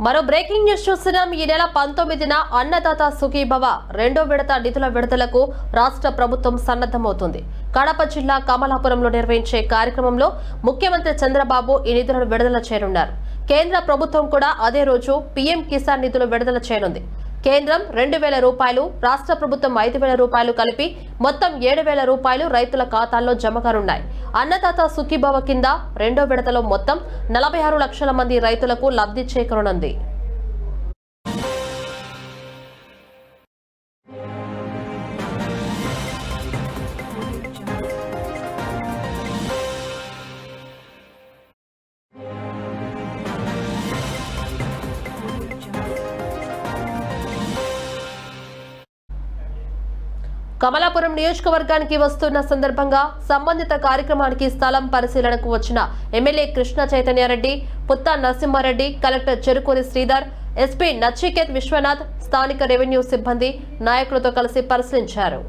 మరో breaking news చూస్తున్నాం. ఈ నెల 19న అన్నదాత సుఖీభవ రెండో విడత నిధుల విడుదలకు రాష్ట్ర ప్రభుత్వం సన్నద్ధమవుతుంది. కడప జిల్లా కమలాపురంలో నిర్వహించే కార్యక్రమంలో ముఖ్యమంత్రి చంద్రబాబు ఈ నిధులను విడుదల చేయనున్నారు. కేంద్ర ప్రభుత్వం కూడా అదే రోజు పీఎం కిసాన్ నిధులు విడుదల చేయనుంది. కేంద్రం 2,000 రూపాయలు, రాష్ట్ర ప్రభుత్వం 5,000 రూపాయలు కలిపి మొత్తం 7,000 రూపాయలు రైతుల ఖాతాల్లో జమ కానున్నాయి. అన్నదాత సుఖీభవ కింద రెండో విడతలో మొత్తం 46 లక్షల మంది రైతులకు లబ్ధి చేకూరనుంది. కమలాపురం నియోజకవర్గానికి వస్తున్న సందర్భంగా సంబంధిత కార్యక్రమానికి స్థలం పరిశీలనకు వచ్చిన MLA Krishna Chaitanya Reddy, Putta Narasimha Reddy, collector Cherukuri Sridhar, SP Nachiket Vishwanath, స్థానిక రెవెన్యూ సిబ్బంది నాయకులతో కలిసి పరిశీలించారు.